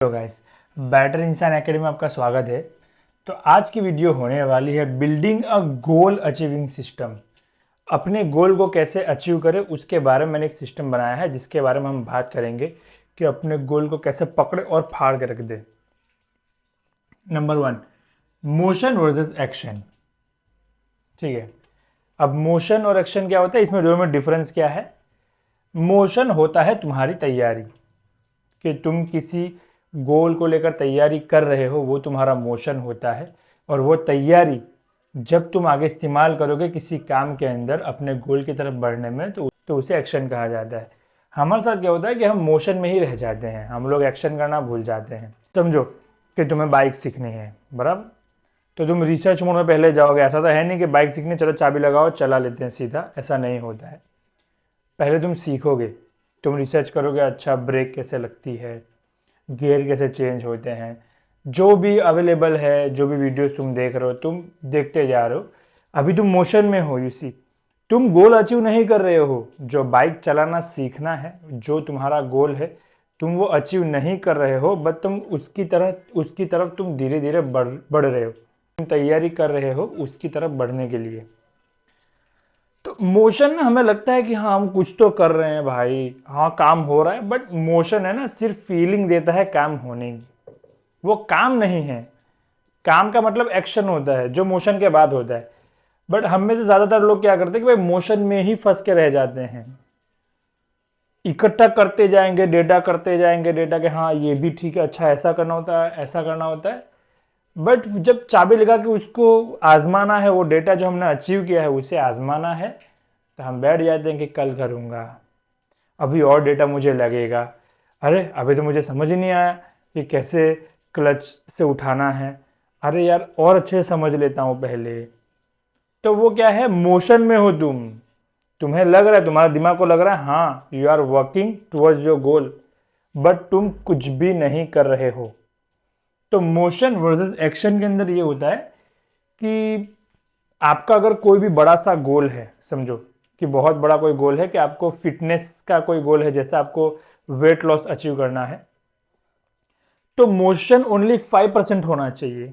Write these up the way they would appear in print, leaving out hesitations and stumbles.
Hello guys, batter इंसान academy में आपका स्वागत है। तो आज की वीडियो होने वाली है बिल्डिंग अ गोल अचीविंग सिस्टम। अपने गोल को कैसे अचीव करें उसके बारे में मैंने एक सिस्टम बनाया है जिसके बारे में हम बात करेंगे कि अपने गोल को कैसे पकड़े और फाड़ के रख दे। Number 1, motion versus action. ठीक है, अब मोशन और एक्शन क्या होता है, इसमें दोनों में डिफरेंस क्या है। मोशन होता है तुम्हारी तैयारी, कि तुम किसी गोल को लेकर तैयारी कर रहे हो, वो तुम्हारा मोशन होता है। और वो तैयारी जब तुम आगे इस्तेमाल करोगे किसी काम के अंदर अपने गोल की तरफ बढ़ने में, तो उसे एक्शन कहा जाता है। हमारे साथ क्या होता है कि हम मोशन में ही रह जाते हैं, हम लोग एक्शन करना भूल जाते हैं। समझो कि तुम्हें बाइक सीखनी है, बराबर, तो तुम रिसर्च मोड में पहले जाओगे। ऐसा तो है नहीं कि बाइक सीखने चलो चाबी लगाओ चला लेते हैं सीधा, ऐसा नहीं होता है। पहले तुम सीखोगे, तुम रिसर्च करोगे, अच्छा ब्रेक कैसे लगती है, गियर कैसे चेंज होते हैं, जो भी अवेलेबल है, जो भी वीडियोस तुम देख रहे हो तुम देखते जा रहे हो। अभी तुम मोशन में हो, इसी तुम गोल अचीव नहीं कर रहे हो। जो बाइक चलाना सीखना है, जो तुम्हारा गोल है, तुम वो अचीव नहीं कर रहे हो, बट तुम उसकी तरफ तुम धीरे धीरे बढ़ रहे हो। तुम तैयारी कर रहे हो उसकी तरफ बढ़ने के लिए। तो मोशन ना, हमें लगता है कि हाँ हम कुछ तो कर रहे हैं भाई, हाँ काम हो रहा है, बट मोशन है ना सिर्फ फीलिंग देता है काम होने की, वो काम नहीं है। काम का मतलब एक्शन होता है जो मोशन के बाद होता है। बट हम में से ज्यादातर लोग क्या करते हैं कि भाई मोशन में ही फंस के रह जाते हैं। इकट्ठा करते जाएंगे, डेटा करते जाएंगे, डेटा के हाँ ये भी ठीक है, अच्छा ऐसा करना होता है, ऐसा करना होता है। बट जब चाबी लगा के उसको आजमाना है, वो डेटा जो हमने अचीव किया है उसे आजमाना है, तो हम बैठ जाते हैं कि कल करूँगा, अभी और डेटा मुझे लगेगा, अरे अभी तो मुझे समझ ही नहीं आया कि कैसे क्लच से उठाना है, अरे यार और अच्छे से समझ लेता हूँ पहले। तो वो क्या है, मोशन में हो तुम, तुम्हें लग रहा है, तुम्हारा दिमाग को लग रहा है हाँ you are working towards your goal, but तुम कुछ भी नहीं कर रहे हो। तो मोशन वर्सेस एक्शन के अंदर ये होता है कि आपका अगर कोई भी बड़ा सा गोल है, समझो कि बहुत बड़ा कोई गोल है, कि आपको फिटनेस का कोई गोल है, जैसे आपको वेट लॉस अचीव करना है, तो मोशन ओनली 5% होना चाहिए।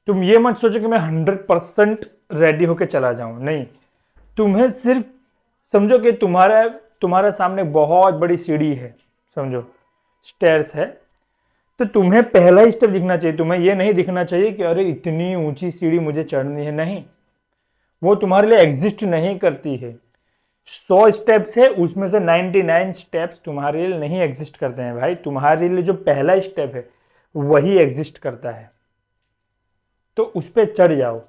तुम ये मत सोचो कि मैं 100% रेडी होके चला जाऊं, नहीं। तुम्हें सिर्फ समझो कि तुम्हारे सामने बहुत बड़ी सीढ़ी है, समझो स्टेयर्स है, तो तुम्हें पहला ही स्टेप दिखना चाहिए। तुम्हें यह नहीं दिखना चाहिए कि अरे इतनी ऊंची सीढ़ी मुझे चढ़नी है, नहीं, वो तुम्हारे लिए एग्जिस्ट नहीं करती है। 100 स्टेप्स है, उसमें से 99 स्टेप्स तुम्हारे लिए नहीं एग्जिस्ट करते हैं भाई। तुम्हारे लिए जो पहला स्टेप है वही एग्जिस्ट करता है, तो उस पर चढ़ जाओ।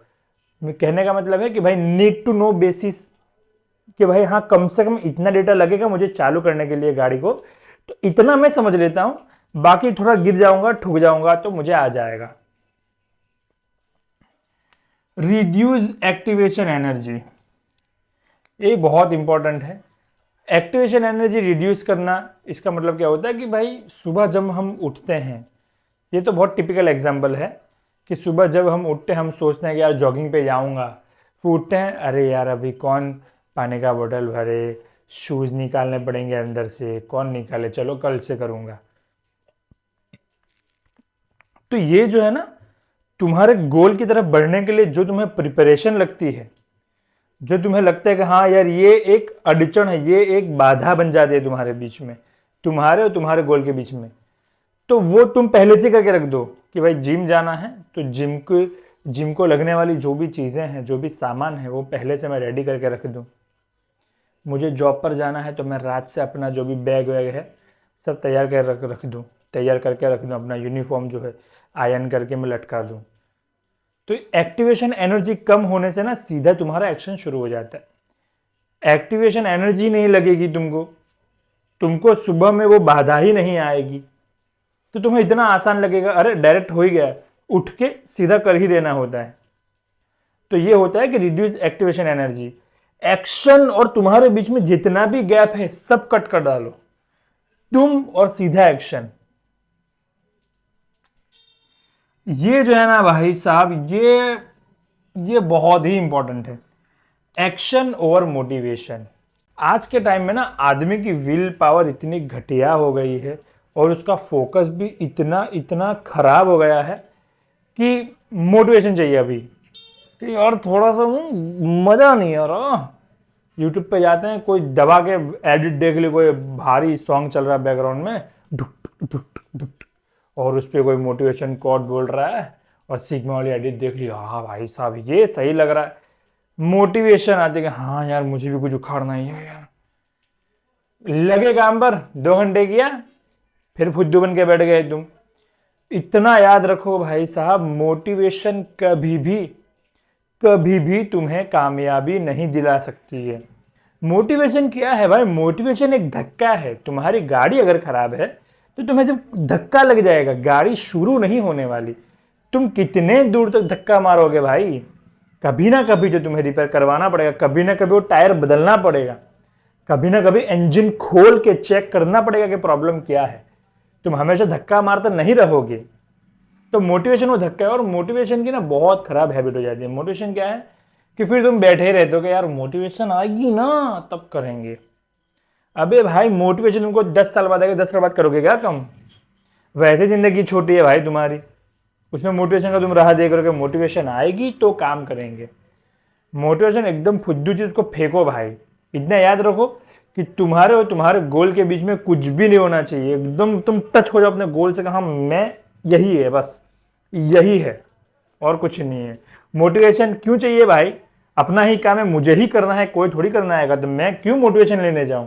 कहने का मतलब है कि भाई नीड टू नो बेसिस, कि भाई हाँ कम से कम इतना डेटा लगेगा मुझे चालू करने के लिए गाड़ी को, तो इतना मैं समझ लेता हूं, बाकी थोड़ा गिर जाऊंगा ठुक जाऊंगा तो मुझे आ जाएगा। रिड्यूस एक्टिवेशन एनर्जी, ये बहुत इंपॉर्टेंट है। एक्टिवेशन एनर्जी रिड्यूस करना, इसका मतलब क्या होता है कि भाई सुबह जब हम उठते हैं, ये तो बहुत टिपिकल एग्जांपल है कि सुबह जब हम उठते हैं हम सोचते हैं कि यार जॉगिंग पे जाऊंगा, फिर उठते हैं अरे यार अभी कौन पानी का बोतल भरे, शूज़ निकालने पड़ेंगे अंदर से, कौन निकाले, चलो कल से करूंगा। तो ये जो है ना, तुम्हारे गोल की तरफ बढ़ने के लिए जो तुम्हें प्रिपरेशन लगती है, जो तुम्हें लगता है कि हाँ यार ये एक अड़चन है, ये एक बाधा बन जाती है तुम्हारे बीच में, तुम्हारे और तुम्हारे गोल के बीच में, तो वो तुम पहले से करके रख दो। कि भाई जिम जाना है तो जिम को लगने वाली जो भी चीज़ें हैं, जो भी सामान है, वो पहले से मैं रेडी करके रख दूँ। मुझे जॉब पर जाना है तो मैं रात से अपना जो भी बैग वैग है सब तैयार कर रख दूँ, तैयार करके रख दूँ। अपना यूनिफॉर्म जो है आयरन करके मैं लटका दूँ। तो एक्टिवेशन एनर्जी कम होने से ना सीधा तुम्हारा एक्शन शुरू हो जाता है। एक्टिवेशन एनर्जी नहीं लगेगी तुमको सुबह में वो बाधा ही नहीं आएगी, तो तुम्हें इतना आसान लगेगा, अरे डायरेक्ट हो ही गया, उठ के सीधा कर ही देना होता है। तो ये होता है कि रिड्यूस एक्टिवेशन एनर्जी। एक्शन और तुम्हारे बीच में जितना भी गैप है सब कट कर डालो, तुम और सीधा एक्शन। ये जो है ना भाई साहब, ये बहुत ही इंपॉर्टेंट है, एक्शन ओवर मोटिवेशन। आज के टाइम में ना आदमी की विल पावर इतनी घटिया हो गई है, और उसका फोकस भी इतना इतना खराब हो गया है कि मोटिवेशन चाहिए अभी कि यार थोड़ा सा मज़ा नहीं आ रहा। यूट्यूब पे जाते हैं, कोई दबा के एडिट देख ले, कोई भारी सॉन्ग चल रहा है बैकग्राउंड में, ढुक ढुक ढुक, और उस पर कोई मोटिवेशन कोट बोल रहा है और सिग्मा वाली एडिट देख ली, हाँ भाई साहब ये सही लग रहा है, मोटिवेशन आती है कि हाँ यार मुझे भी कुछ उखाड़ना ही है यार। लगे काम पर 2 घंटे किया, फिर फुद्दू बन के बैठ गए तुम। इतना याद रखो भाई साहब, मोटिवेशन कभी भी तुम्हें कामयाबी नहीं दिला सकती है। मोटिवेशन क्या है भाई? मोटिवेशन एक धक्का है। तुम्हारी गाड़ी अगर खराब है तो तुम्हें जब धक्का लग जाएगा, गाड़ी शुरू नहीं होने वाली। तुम कितने दूर तक धक्का मारोगे भाई? कभी ना कभी जो तुम्हें रिपेयर करवाना पड़ेगा, कभी ना कभी वो टायर बदलना पड़ेगा, कभी ना कभी इंजन खोल के चेक करना पड़ेगा कि प्रॉब्लम क्या है। तुम हमेशा धक्का मारते नहीं रहोगे। तो मोटिवेशन वो धक्का है, और मोटिवेशन की ना बहुत खराब हैबिट हो जाती है। मोटिवेशन क्या है कि फिर तुम बैठे रहते हो कि यार मोटिवेशन आएगी ना तब करेंगे। अबे भाई मोटिवेशन तुमको 10 साल बाद आएगा, 10 साल बाद करोगे क्या कम? वैसे जिंदगी छोटी है भाई तुम्हारी, उसमें मोटिवेशन का तुम राह देख रहे हो कि मोटिवेशन आएगी तो काम करेंगे। मोटिवेशन एकदम फुद्दू चीज को फेंको भाई। इतना याद रखो कि तुम्हारे और तुम्हारे गोल के बीच में कुछ भी नहीं होना चाहिए। एकदम तुम टच हो जाओ अपने गोल से, कहा मैं यही है, बस यही है और कुछ नहीं है। मोटिवेशन क्यों चाहिए भाई? अपना ही काम है, मुझे ही करना है, कोई थोड़ी करना आएगा, तो मैं क्यों मोटिवेशन लेने जाऊं?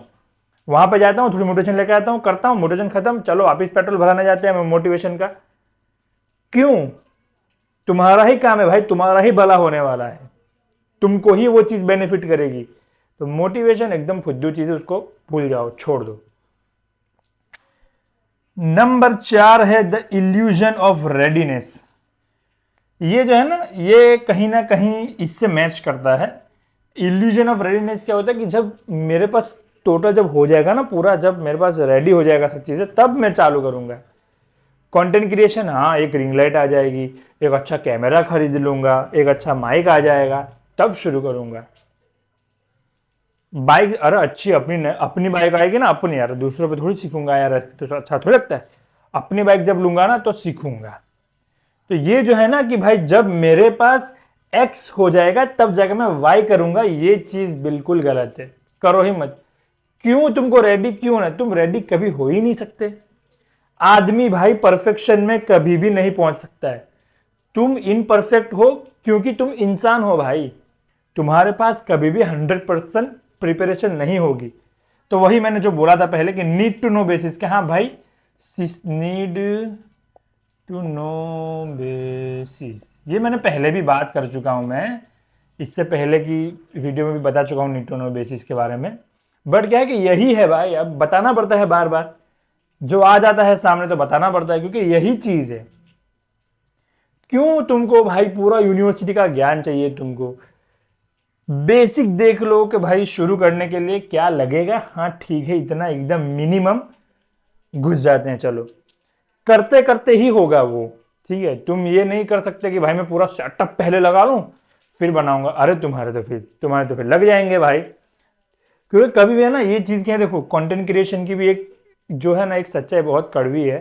वहां पे जाता हूँ, थोड़ी मोटिवेशन लेके आता हूँ, करता हूँ, मोटिवेशन खत्म, चलो वापिस पेट्रोल भराने जाते हैं मोटिवेशन का। क्यों? तुम्हारा ही काम है भाई, तुम्हारा ही भला होने वाला है, तुमको ही वो चीज बेनिफिट करेगी। तो मोटिवेशन एकदम फुद्दू चीज है, उसको भूल जाओ, छोड़ दो। नंबर 4 है द इल्यूजन ऑफ रेडीनेस। ये जो है ना कहीं इससे मैच करता है। इल्यूजन ऑफ रेडीनेस क्या होता है कि जब मेरे पास टोटल जब हो जाएगा ना पूरा, जब मेरे पास रेडी हो जाएगा सब चीजें, तब मैं चालू करूंगा कंटेंट क्रिएशन। हाँ, एक रिंग लाइट आ जाएगी, एक अच्छा कैमरा खरीद लूंगा, एक अच्छा माइक आ जाएगा, तब शुरू करूंगा। बाइक, अरे अच्छी अपनी बाइक आएगी ना, अपनी, यार दूसरों पे थोड़ी सीखूंगा यार, तो अच्छा थोड़ी लगता है। अपनी बाइक जब लूंगा ना तो सीखूंगा। तो ये जो है ना कि भाई जब मेरे पास एक्स हो जाएगा तब जाकर मैं वाई करूंगा, ये चीज बिल्कुल गलत है, करो ही मत। क्यों? तुमको रेडी क्यों होना? तुम रेडी कभी हो ही नहीं सकते। आदमी भाई परफेक्शन में कभी भी नहीं पहुंच सकता है। तुम इनपरफेक्ट हो क्योंकि तुम इंसान हो भाई। तुम्हारे पास कभी भी 100% प्रिपरेशन नहीं होगी। तो वही मैंने जो बोला था पहले कि नीड टू नो बेसिस, के हाँ भाई नीड टू नो बेसिस, ये मैंने पहले भी बात कर चुका हूं। मैं इससे पहले की वीडियो में भी बता चुका हूं नीड टू नो बेसिस के बारे में। बट क्या है कि यही है भाई, अब बताना पड़ता है बार बार, जो आ जाता है सामने तो बताना पड़ता है, क्योंकि यही चीज है। क्यों तुमको भाई पूरा यूनिवर्सिटी का ज्ञान चाहिए? तुमको बेसिक देख लो कि भाई शुरू करने के लिए क्या लगेगा। हाँ ठीक है, इतना एकदम मिनिमम घुस जाते हैं, चलो करते करते ही होगा वो। ठीक है, तुम ये नहीं कर सकते कि भाई मैं पूरा सेटअप पहले लगा लूं फिर बनाऊंगा। अरे तुम्हारे तो फिर लग जाएंगे भाई। क्योंकि कभी भी है ना ये चीज क्या है, देखो कंटेंट क्रिएशन की भी एक जो है ना एक सच्चाई बहुत कड़वी है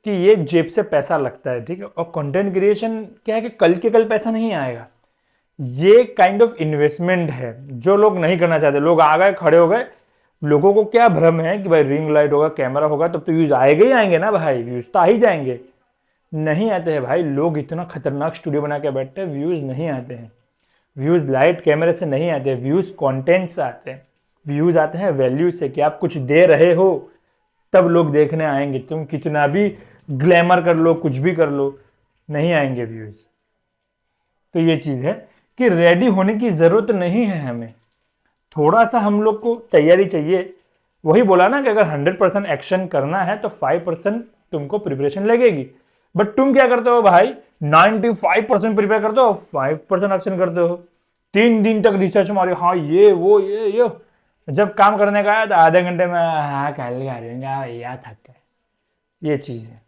कि ये जेब से पैसा लगता है। ठीक है, और कंटेंट क्रिएशन क्या है कि कल के कल पैसा नहीं आएगा। ये काइंड ऑफ इन्वेस्टमेंट है जो लोग नहीं करना चाहते। लोग आ गए, खड़े हो गए, लोगों को क्या भ्रम है कि भाई रिंग लाइट होगा, कैमरा होगा, तब तो व्यूज आएंगे ही आएंगे ना भाई, व्यूज तो आ ही जाएंगे। नहीं आते हैं भाई, लोग इतना खतरनाक स्टूडियो बना के बैठते हैं, व्यूज नहीं आते हैं। व्यूज लाइट कैमरे से नहीं आते, व्यूज कंटेंट से आते हैं। व्यूज आते हैं वैल्यू से, कि आप कुछ दे रहे हो तब लोग देखने आएंगे। तुम कितना भी ग्लैमर कर लो, कुछ भी कर लो, नहीं आएंगे व्यूज। तो ये चीज है कि रेडी होने की जरूरत नहीं है हमें, थोड़ा सा हम लोग को तैयारी चाहिए। वही बोला ना कि अगर 100% एक्शन करना है तो 5% तुमको प्रिपरेशन लगेगी। बट तुम क्या करते हो भाई, 95% प्रिपेयर करते हो, 5% एक्शन करते हो। 3 दिन तक रिसर्च मारी, हाँ ये वो ये जब काम करने का आया तो आधे घंटे में हाँ कल करूंगा भैया, थक गए। ये चीज है।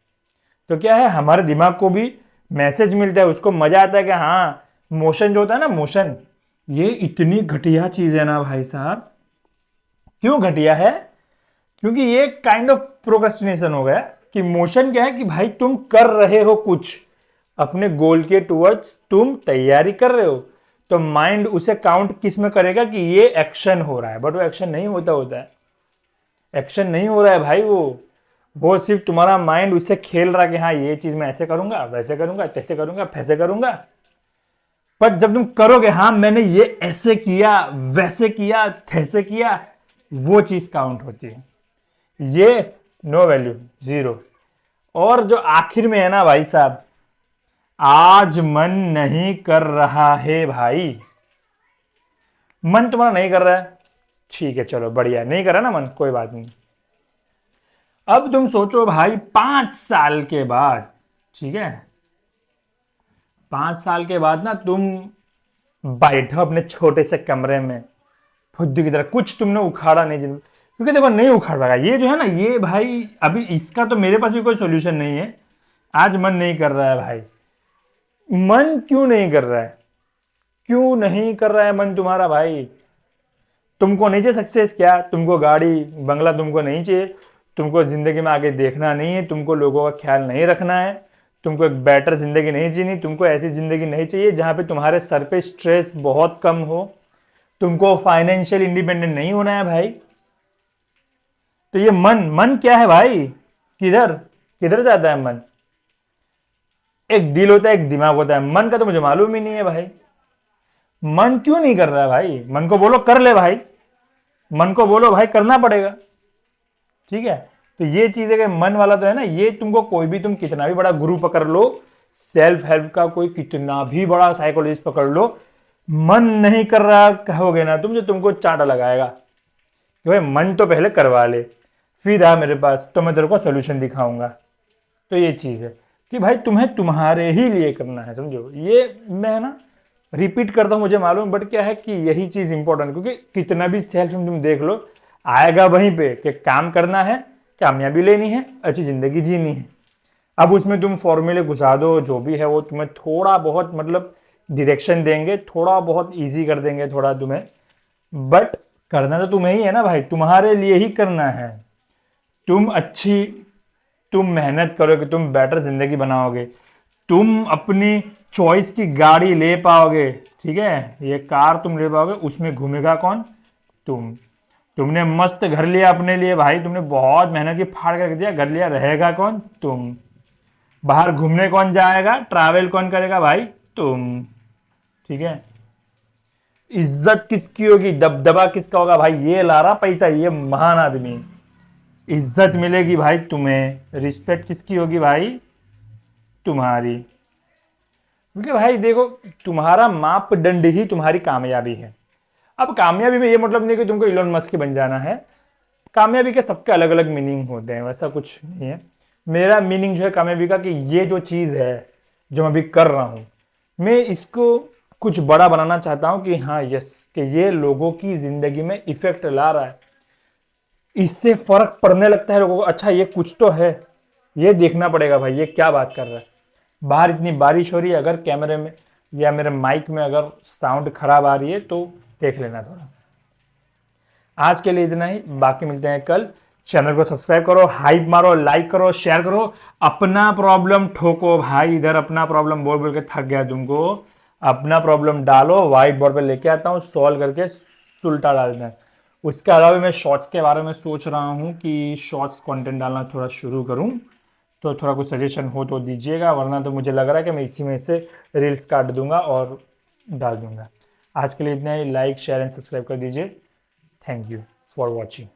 तो क्या है, हमारे दिमाग को भी मैसेज मिलता है, उसको मजा आता है कि हाँ मोशन जो होता है ना, मोशन, ये इतनी घटिया चीज है ना भाई साहब। क्यों घटिया है? क्योंकि ये काइंड ऑफ प्रोक्रेस्टिनेशन हो गया कि मोशन क्या है कि भाई तुम कर रहे हो कुछ अपने गोल के टुवर्ड्स, तुम तैयारी कर रहे हो, तो माइंड उसे काउंट किस में करेगा कि ये एक्शन हो रहा है, बट वो एक्शन नहीं होता है, एक्शन नहीं हो रहा है भाई। वो सिर्फ तुम्हारा माइंड उससे खेल रहा है कि हाँ ये चीज मैं ऐसे करूंगा, वैसे करूंगा, तैसे करूंगा, फैसे करूंगा। पर जब तुम करोगे हाँ मैंने ये ऐसे किया, वैसे किया, थैसे किया, वो चीज काउंट होती है। ये नो वैल्यू, जीरो। और जो आखिर में है ना भाई साहब, आज मन नहीं कर रहा है भाई, मन तुम्हारा नहीं कर रहा है, ठीक है चलो बढ़िया, नहीं कर रहा ना मन, कोई बात नहीं। अब तुम सोचो भाई 5 साल के बाद, ठीक है, 5 साल के बाद ना तुम बैठो अपने छोटे से कमरे में, फुद्दू की तरह, कुछ तुमने उखाड़ा नहीं क्योंकि देखो नहीं उखाड़ रहा ये जो है ना, ये भाई अभी इसका तो मेरे पास भी कोई सोल्यूशन नहीं है। आज मन नहीं कर रहा है भाई, मन क्यों नहीं कर रहा है, क्यों नहीं कर रहा है मन तुम्हारा भाई? तुमको नहीं चाहिए सक्सेस क्या? तुमको गाड़ी बंगला तुमको नहीं चाहिए? तुमको जिंदगी में आगे देखना नहीं है? तुमको लोगों का ख्याल नहीं रखना है? तुमको एक बेटर जिंदगी नहीं जीनी? तुमको ऐसी जिंदगी नहीं चाहिए जहां पे तुम्हारे सर पे स्ट्रेस बहुत कम हो? तुमको फाइनेंशियल इंडिपेंडेंट नहीं होना है भाई? तो ये मन, मन क्या है भाई? किधर किधर जाता है मन? एक दिल होता है, एक दिमाग होता है, मन का तो मुझे मालूम ही नहीं है भाई। मन क्यों नहीं कर रहा है भाई? मन को बोलो कर ले भाई, मन को बोलो भाई करना पड़ेगा, ठीक है। तो ये चीज है कि मन वाला तो है ना, ये तुमको कोई भी, तुम कितना भी बड़ा गुरु पकड़ लो, सेल्फ हेल्प का कोई कितना भी बड़ा साइकोलॉजिस्ट पकड़ लो, मन नहीं कर रहा कहोगे ना तुम, जो तुमको चांटा लगाएगा कि भाई मन तो पहले करवा ले, फिर आ मेरे पास तो मैं तेरे को सोल्यूशन दिखाऊंगा। तो ये चीज है कि भाई तुम्हें तुम्हारे ही लिए करना है, समझो। ये मैं ना रिपीट करता हूं मुझे मालूम, बट क्या है कि यही चीज इंपॉर्टेंट, क्योंकि कितना भी सेल्फ तुम देख लो आएगा वहीं पे कि काम करना है, कामयाबी लेनी है, अच्छी जिंदगी जीनी है। अब उसमें तुम फॉर्मूले घुसा दो, जो भी है वो तुम्हें थोड़ा बहुत मतलब डायरेक्शन देंगे, थोड़ा बहुत इजी कर देंगे थोड़ा तुम्हें, बट करना तो तुम्हें ही है ना भाई, तुम्हारे लिए ही करना है। तुम मेहनत करोगे, तुम बेटर जिंदगी बनाओगे, तुम अपनी चॉइस की गाड़ी ले पाओगे, ठीक है, ये कार तुम ले पाओगे, उसमें घूमेगा कौन? तुमने मस्त घर लिया अपने लिए भाई, तुमने बहुत मेहनत की, फाड़ कर दिया, घर लिया, रहेगा कौन? तुम। बाहर घूमने कौन जाएगा, ट्रैवल कौन करेगा भाई? तुम, ठीक है। इज्जत किसकी होगी, दबदबा किसका होगा भाई? ये ला रहा पैसा, ये महान आदमी, इज्जत मिलेगी भाई तुम्हें, रिस्पेक्ट किसकी होगी भाई? तुम्हारी। क्योंकि भाई देखो, तुम्हारा मापदंड ही तुम्हारी कामयाबी है। अब कामयाबी में ये मतलब नहीं कि तुमको इलोन मस्क बन जाना है, कामयाबी के सबके अलग अलग मीनिंग होते हैं, वैसा कुछ नहीं है। मेरा मीनिंग जो है कामयाबी का, कि ये जो चीज़ है जो मैं अभी कर रहा हूँ, मैं इसको कुछ बड़ा बनाना चाहता हूँ कि हाँ यस, कि ये लोगों की जिंदगी में इफेक्ट ला रहा है, इससे फर्क पड़ने लगता है लोगों को, अच्छा ये कुछ तो है, ये देखना पड़ेगा भाई, ये क्या बात कर रहा है। बाहर इतनी बारिश हो रही है, अगर कैमरे में या मेरे माइक में अगर साउंड खराब आ रही है तो देख लेना थोड़ा। आज के लिए इतना ही, बाकी मिलते हैं कल। चैनल को सब्सक्राइब करो, हाइप मारो, लाइक करो, शेयर करो, अपना प्रॉब्लम ठोको भाई, इधर अपना प्रॉब्लम बोल बोल के थक गया तुमको, अपना प्रॉब्लम डालो, व्हाइट बोर्ड पे लेके आता हूँ, सॉल्व करके सुलटा डालना है। उसके अलावा मैं शॉर्ट्स के बारे में सोच रहा हूँ कि शॉर्ट्स कंटेंट डालना थोड़ा शुरू करूँ, तो थोड़ा कुछ सजेशन हो तो दीजिएगा, वरना तो मुझे लग रहा है कि मैं इसी में से रील्स काट दूंगा और डाल दूंगा। आज के लिए इतना ही, लाइक शेयर एंड सब्सक्राइब कर दीजिए। Thank you for watching.